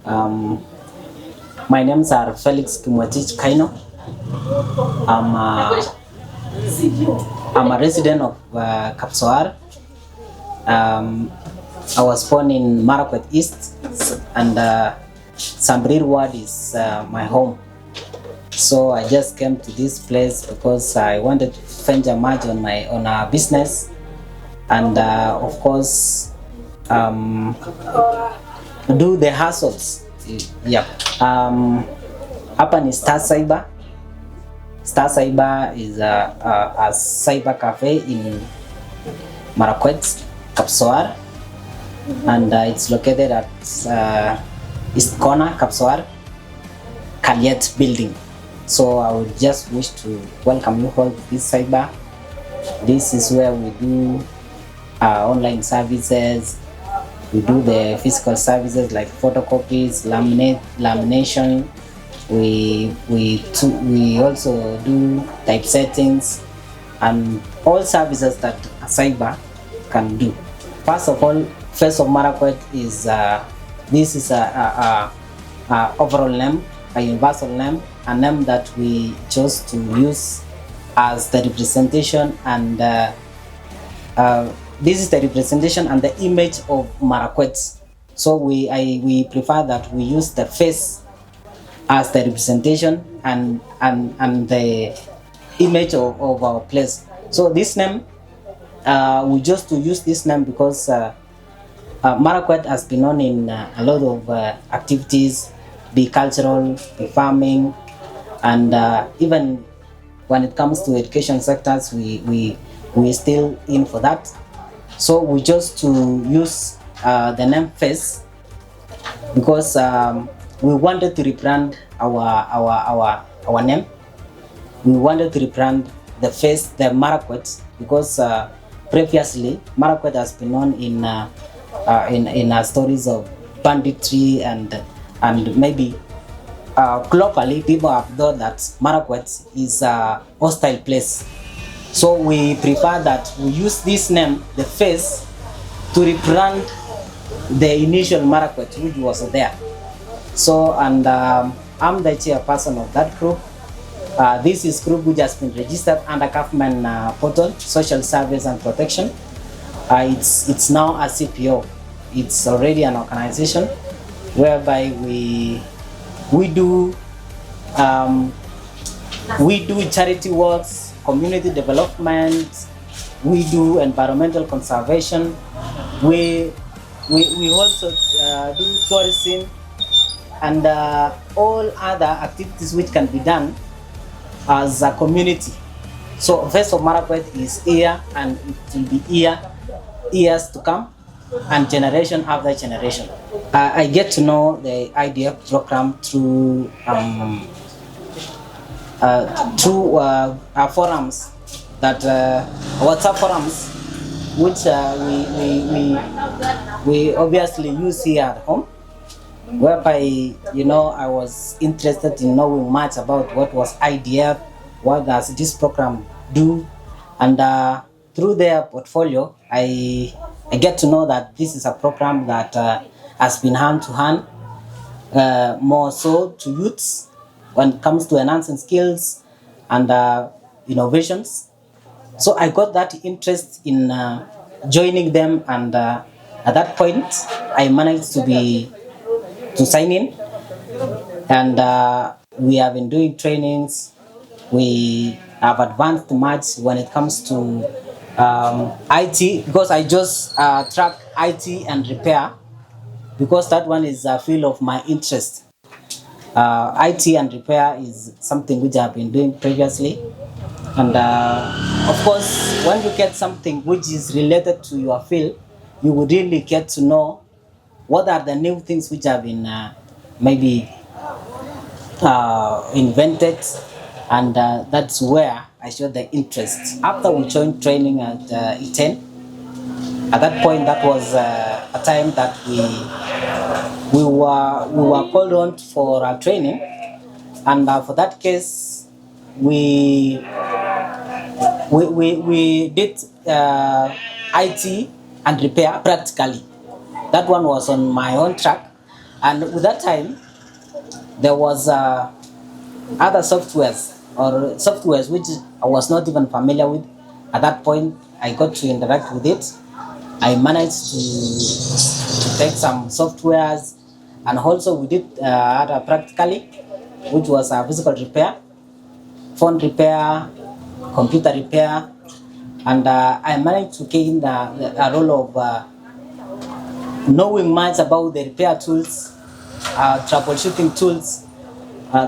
Um, my names are Felix Kimwetich Kaino. I'm a resident of Kapsowar. Um, I was born in Marakwet East, and Sambrir Ward is my home. So I just came to this place because I wanted to venture much on our business, and of course do the hustles. Yeah. Hapa ni Star Cyber. Star Cyber is a cyber cafe in Marakwet, Kapsowar, and it's located at East Corner, Kapsowar, Kaliet building. So I would just wish to welcome you all to this cyber. This is where we do online services. We do the physical services like photocopies, lamination. We also do typesettings and all services that a cyber can do. First of all, Face of Marakwet is this is a overall name, a universal name, a name that we chose to use as the representation, and this is the representation and the image of Marakwet. So we prefer that we use the face as the representation and the image of our place. So this name, we just to use this name because Marakwet has been known in a lot of activities, be cultural, be farming, and even when it comes to education sectors, we still in for that. So we just to use the name Face because we wanted to rebrand our name. We wanted to rebrand the face, the Marakwet, because previously Marakwet has been known in stories of banditry and maybe globally people have thought that Marakwet is a hostile place. So we prefer that we use this name, the face, to rebrand the initial Marakwet which was there. So, and I'm the chairperson of that group. This is group which has been registered under government portal, Social Service and Protection. It's now a CPO. It's already an organization whereby we do charity works, community development, we do environmental conservation, we also do tourism, and all other activities which can be done as a community. So Face of Marakwet is here, and it will be here years to come, and generation after generation. I get to know the IDF program through our forums, that WhatsApp forums, which we obviously use here at home, whereby I was interested in knowing much about what was IDF, what does this program do, and through their portfolio I get to know that this is a program that has been hand to hand, more so to youths when it comes to enhancing skills and innovations. So I got that interest in joining them, and at that point I managed to sign in, and we have been doing trainings. We have advanced much when it comes to IT, because I just track IT and repair, because that one is a field of my interest. IT and repair is something which I have been doing previously, and of course when you get something which is related to your field, you would really get to know what are the new things which have been maybe invented, and that's where I showed the interest. After we joined training at E10, at that point that was a time that we were called on for a training, and for that case we did IT and repair practically. That one was on my own track, And with that time, there was other softwares which I was not even familiar with. At that point, I got to interact with it. I managed to take some softwares, and also we did other practically, which was physical repair, phone repair, computer repair, and I managed to gain the role of knowing much about the repair tools, troubleshooting tools.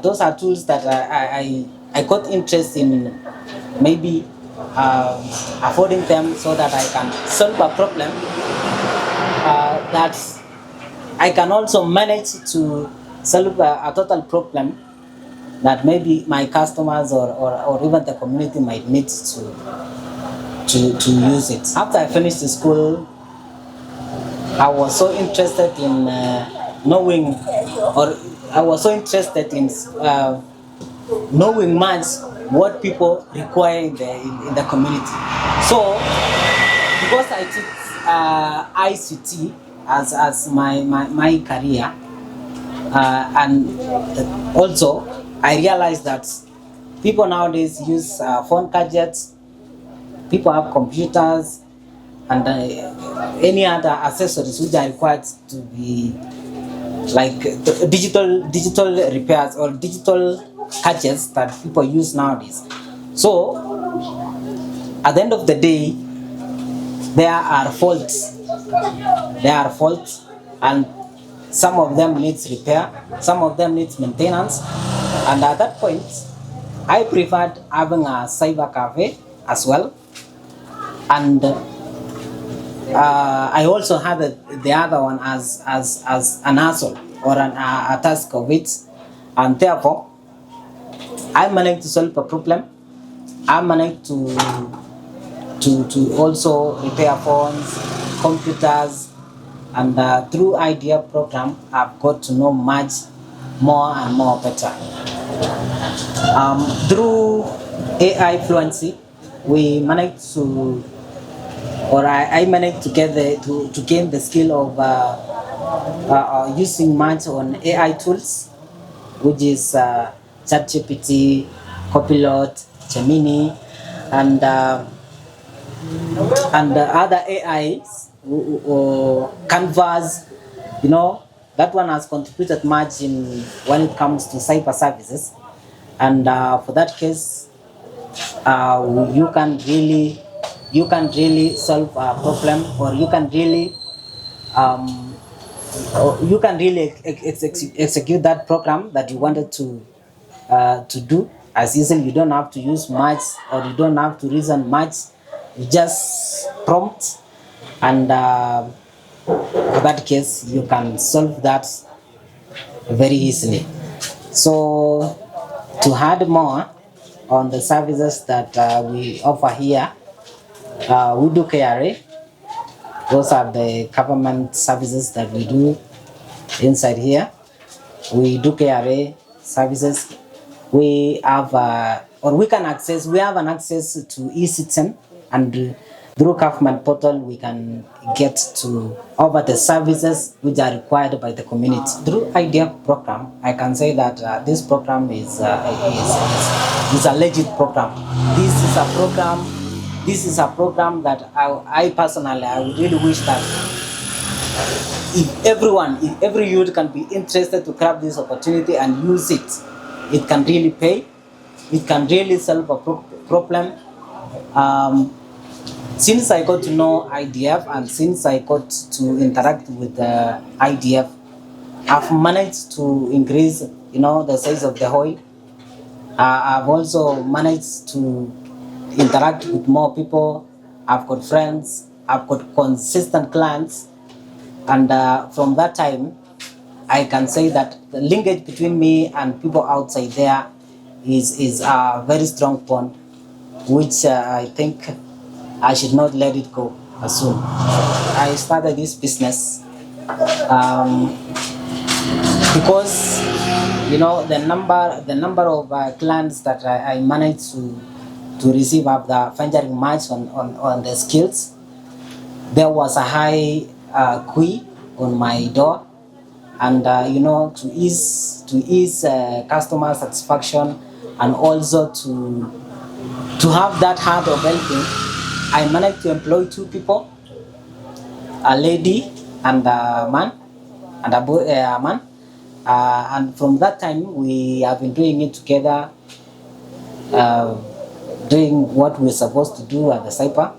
Those are tools that I got interest in, maybe affording them so that I can solve a problem that I can also manage to solve a total problem that maybe my customers or even the community might need to use it. After I finished the school, I was so interested in knowing, or I was so interested in knowing much what people require in the community. So, because I took ICT as my career, and also I realized that people nowadays use phone gadgets, people have computers, and any other accessories which are required to be like digital repairs or digital gadgets that people use nowadays. So at the end of the day, there are faults. There are faults, and some of them needs repair, some of them needs maintenance, and at that point, I preferred having a cyber cafe as well, and I also had the other one as an hustle or a task of it, and therefore I managed to solve a problem. I managed to also repair phones, computers, and through idea program, I've got to know much more and more better. Through AI fluency, we managed to, or I managed to get to gain the skill of using much on AI tools, which is ChatGPT, Copilot, Gemini, and other AIs, or Canvas. You know, that one has contributed much in when it comes to cyber services, and for that case, you can really solve a problem, or you can really execute that program that you wanted to do as easily. You don't have to use much, or you don't have to reason much. You just prompt, and for that case, you can solve that very easily. So to add more on the services that we offer here, we do KRA. Those are the government services that we do inside here. We do KRA services. We have, or we can access, we have an access to eCitizen, and through government portal we can get to over the services which are required by the community. Through IDEA program, I can say that this program is a legit program. This is a program that I personally, I really wish that if every youth can be interested to grab this opportunity and use it, it can really pay. It can really solve a problem. Since I got to know IDF, and since I got to interact with the IDF, I've managed to increase, the size of the oil. I've also managed to interact with more people. I've got friends. I've got consistent clients, and from that time, I can say that the linkage between me and people outside there is a very strong bond, which I think I should not let it go as soon. I started this business because the number of clients that I managed to receive after venturing much on the skills. There was a high queue on my door, and to ease customer satisfaction, and also to have that heart of helping. I managed to employ 2 people, a lady and a man, and a boy, a man. And from that time, we have been doing it together, uh, doing what we're supposed to do at the cyber.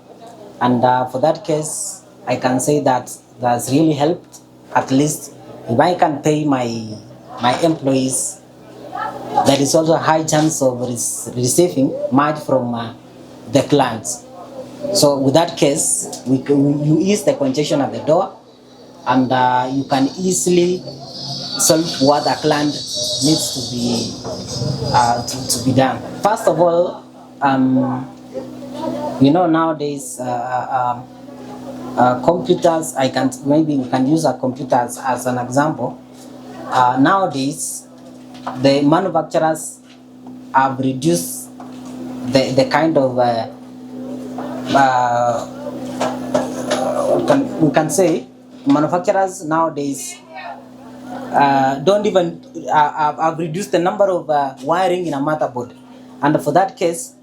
And for that case, I can say that that's really helped. At least if I can pay my employees, there is also a high chance of receiving much from the clients. So with that case, you ease the congestion at the door, and you can easily solve what a client needs to be done. First of all, nowadays computers. Maybe we can use a computers as an example. Nowadays, the manufacturers have reduced the kind of we can say manufacturers nowadays don't even have reduced the number of wiring in a motherboard, and for that case,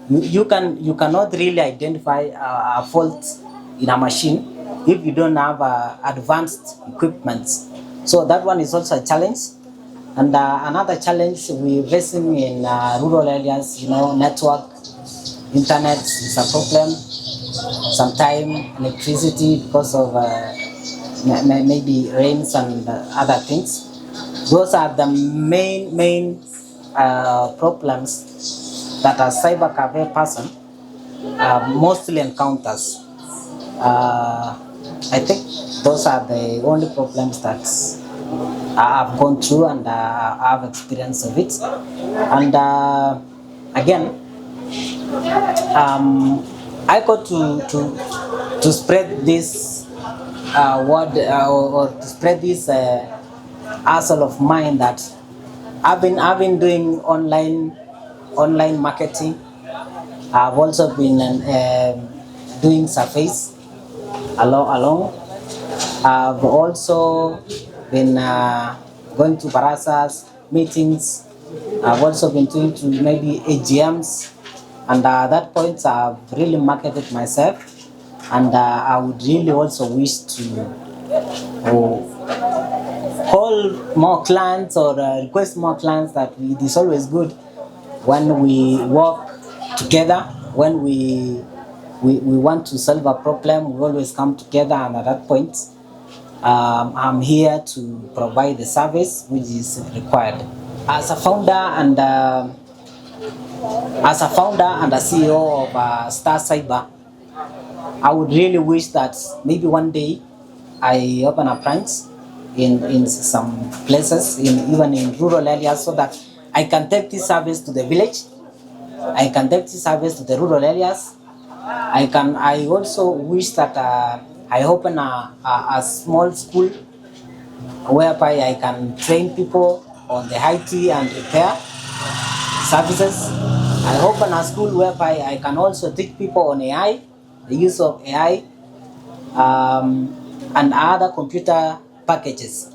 you cannot really identify a fault in a machine if you don't have advanced equipment. So that one is also a challenge. And another challenge we're facing in rural areas, network, internet is a problem. Sometimes electricity because of maybe rains and other things. Those are the main problems that a cyber cafe person mostly encounters. I think those are the only problems that I've gone through and I've experienced of it. And again, I got to spread this word or to spread this hustle of mine that I've been doing online marketing. I've also been doing surveys along. I've also been going to barazas, meetings. I've also been doing to maybe AGMs, and at that point I've really marketed myself, and I would really also wish to call more clients or request more clients that it is always good when we work together, when we want to solve a problem, we always come together, and at that point, I'm here to provide the service which is required. As a founder and a CEO of Star Cyber, I would really wish that maybe one day I open a branch in some places, even in rural areas, so that I can take this service to the village. I can take this service to the rural areas. I also wish that I open a small school whereby I can train people on the IT and repair services. I open a school whereby I can also teach people on AI, the use of AI, and other computer packages.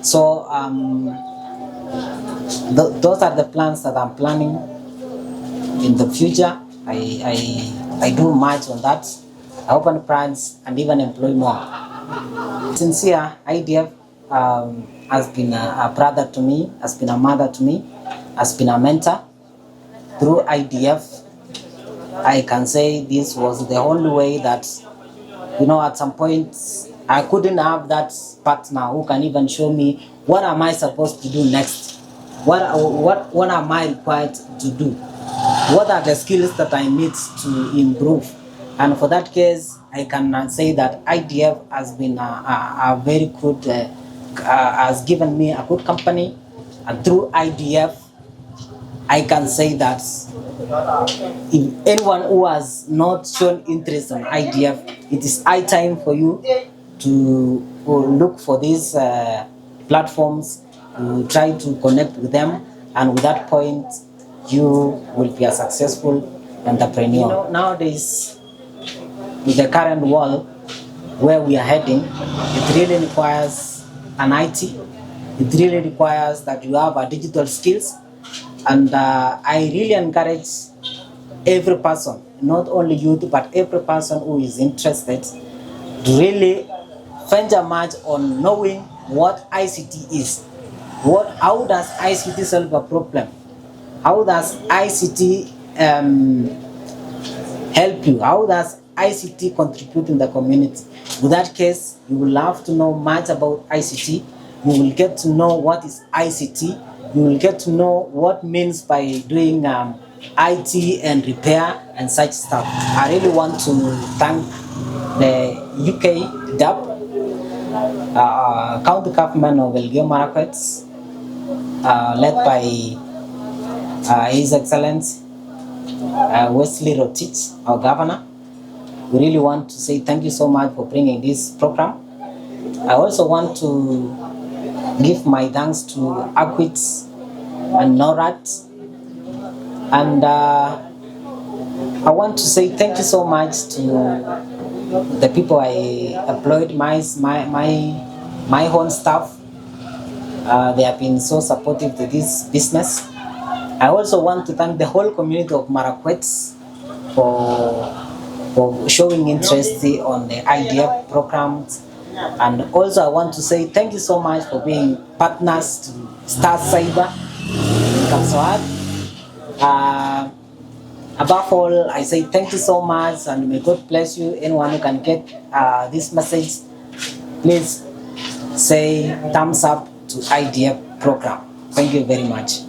So those are the plans that I'm planning in the future. I do much on that. I open plans and even employ more. Sincere IDF has been a brother to me, has been a mother to me, has been a mentor. Through IDF, I can say this was the only way that, at some point, I couldn't have that partner who can even show me what am I supposed to do next. What am I required to do? What are the skills that I need to improve? And for that case, I can say that IDF has been a very good, has given me a good company. And through IDF, I can say that if anyone who has not shown interest in IDF, it is high time for you to look for these platforms, to try to connect with them, and with that point, you will be a successful entrepreneur. Nowadays, with the current world where we are heading, it really requires an IT. It really requires that you have a digital skills, and I really encourage every person, not only youth, but every person who is interested to really venture much on knowing what ICT is. How does ICT solve a problem? How does ICT help you? How does ICT contribute in the community? In that case, you will have to know much about ICT. You will get to know what is ICT. You will get to know what means by doing IT and repair and such stuff. I really want to thank the UK DAP, County Government of Elgeyo Marakwet, led by His Excellency Wesley Rotich, our governor. We really want to say thank you so much for bringing this program. I also want to give my thanks to Akwit and NORAD. And I want to say thank you so much to the people I employed, my own staff. They have been so supportive to this business. I also want to thank the whole community of Marakwet for showing interest on the idea programs. And also I want to say thank you so much for being partners to Star Cyber in Kapsowar. Above all, I say thank you so much, and may God bless you. Anyone who can get this message, please say thumbs up to idea program. Thank you very much.